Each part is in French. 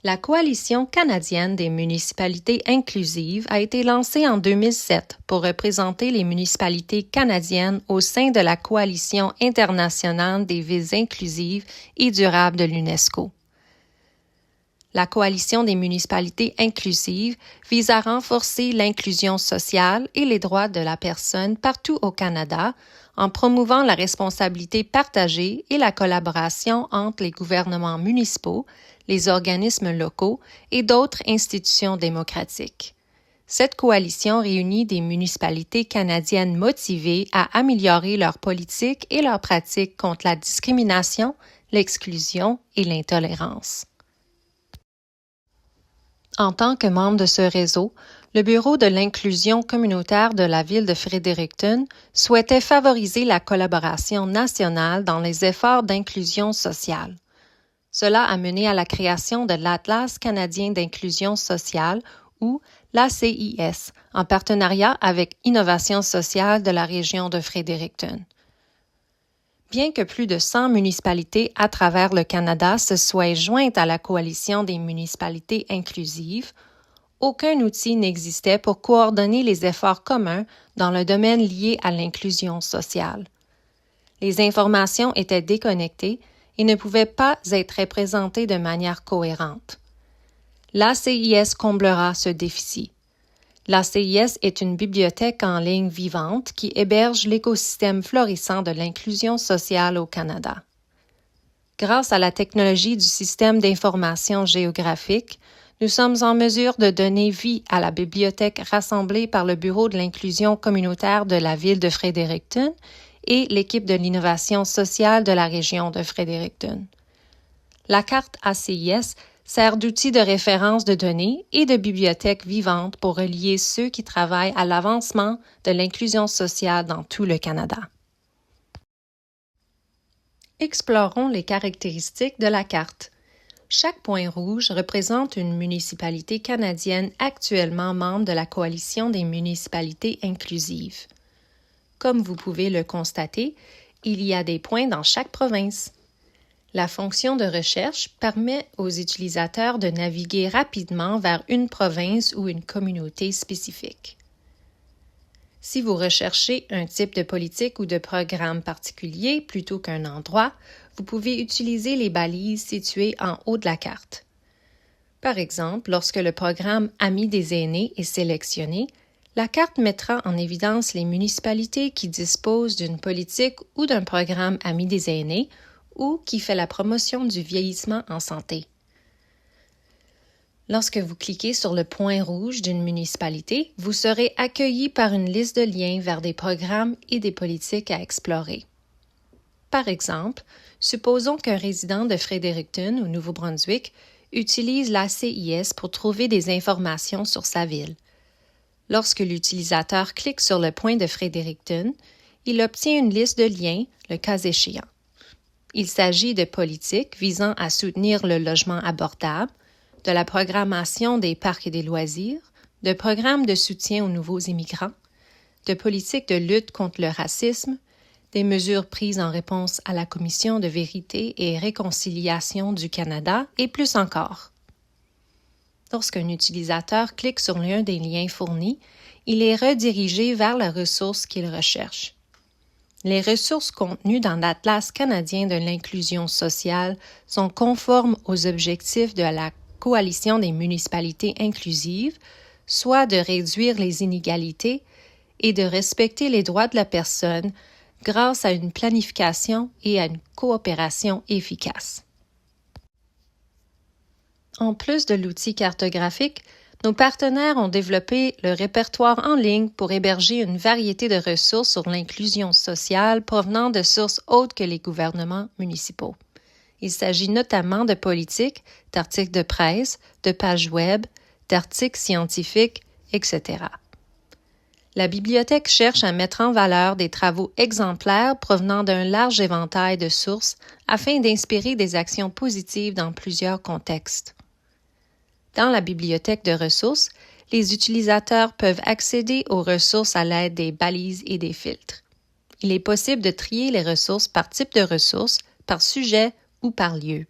La Coalition canadienne des municipalités inclusives a été lancée en 2007 pour représenter les municipalités canadiennes au sein de la Coalition internationale des villes inclusives et durables de l'UNESCO. La Coalition des municipalités inclusives vise à renforcer l'inclusion sociale et les droits de la personne partout au Canada en promouvant la responsabilité partagée et la collaboration entre les gouvernements municipaux, les organismes locaux et d'autres institutions démocratiques. Cette coalition réunit des municipalités canadiennes motivées à améliorer leurs politiques et leurs pratiques contre la discrimination, l'exclusion et l'intolérance. En tant que membre de ce réseau, le Bureau de l'inclusion communautaire de la ville de Fredericton souhaitait favoriser la collaboration nationale dans les efforts d'inclusion sociale. Cela a mené à la création de l'Atlas canadien d'inclusion sociale, ou l'ACIS, en partenariat avec Innovation sociale de la région de Fredericton. Bien que plus de 100 municipalités à travers le Canada se soient jointes à la Coalition des municipalités inclusives, aucun outil n'existait pour coordonner les efforts communs dans le domaine lié à l'inclusion sociale. Les informations étaient déconnectées et ne pouvaient pas être représentées de manière cohérente. L'ACIS comblera ce déficit. L'ACIS est une bibliothèque en ligne vivante qui héberge l'écosystème florissant de l'inclusion sociale au Canada. Grâce à la technologie du système d'information géographique, nous sommes en mesure de donner vie à la bibliothèque rassemblée par le Bureau de l'inclusion communautaire de la ville de Fredericton et l'équipe de l'innovation sociale de la région de Fredericton. La carte ACIS sert d'outil de référence de données et de bibliothèque vivante pour relier ceux qui travaillent à l'avancement de l'inclusion sociale dans tout le Canada. Explorons les caractéristiques de la carte. Chaque point rouge représente une municipalité canadienne actuellement membre de la Coalition des municipalités inclusives. Comme vous pouvez le constater, il y a des points dans chaque province. La fonction de recherche permet aux utilisateurs de naviguer rapidement vers une province ou une communauté spécifique. Si vous recherchez un type de politique ou de programme particulier plutôt qu'un endroit, vous pouvez utiliser les balises situées en haut de la carte. Par exemple, lorsque le programme Amis des aînés est sélectionné, la carte mettra en évidence les municipalités qui disposent d'une politique ou d'un programme Amis des aînés ou qui fait la promotion du vieillissement en santé. Lorsque vous cliquez sur le point rouge d'une municipalité, vous serez accueilli par une liste de liens vers des programmes et des politiques à explorer. Par exemple, supposons qu'un résident de Fredericton, au Nouveau-Brunswick, utilise l'ACIS pour trouver des informations sur sa ville. Lorsque l'utilisateur clique sur le point de Fredericton, il obtient une liste de liens, le cas échéant. Il s'agit de politiques visant à soutenir le logement abordable, de la programmation des parcs et des loisirs, de programmes de soutien aux nouveaux immigrants, de politiques de lutte contre le racisme, des mesures prises en réponse à la Commission de vérité et réconciliation du Canada et plus encore. Lorsqu'un utilisateur clique sur l'un des liens fournis, il est redirigé vers la ressource qu'il recherche. Les ressources contenues dans l'Atlas canadien de l'inclusion sociale sont conformes aux objectifs de la Coalition des municipalités inclusives, soit de réduire les inégalités et de respecter les droits de la personne grâce à une planification et à une coopération efficace. En plus de l'outil cartographique, nos partenaires ont développé le répertoire en ligne pour héberger une variété de ressources sur l'inclusion sociale provenant de sources autres que les gouvernements municipaux. Il s'agit notamment de politiques, d'articles de presse, de pages web, d'articles scientifiques, etc. La bibliothèque cherche à mettre en valeur des travaux exemplaires provenant d'un large éventail de sources afin d'inspirer des actions positives dans plusieurs contextes. Dans la bibliothèque de ressources, les utilisateurs peuvent accéder aux ressources à l'aide des balises et des filtres. Il est possible de trier les ressources par type de ressources, par sujet ou par lieu.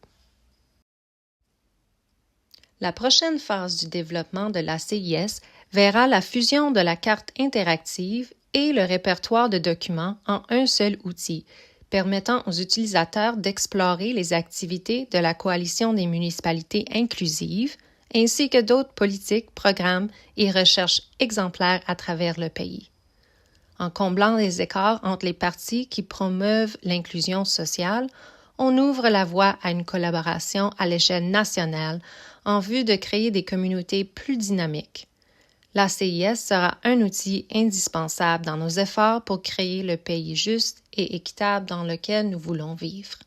La prochaine phase du développement de la CIS verra la fusion de la carte interactive et le répertoire de documents en un seul outil, permettant aux utilisateurs d'explorer les activités de la Coalition des municipalités inclusives, ainsi que d'autres politiques, programmes et recherches exemplaires à travers le pays. En comblant les écarts entre les parties qui promeuvent l'inclusion sociale, on ouvre la voie à une collaboration à l'échelle nationale en vue de créer des communautés plus dynamiques. La CIS sera un outil indispensable dans nos efforts pour créer le pays juste et équitable dans lequel nous voulons vivre.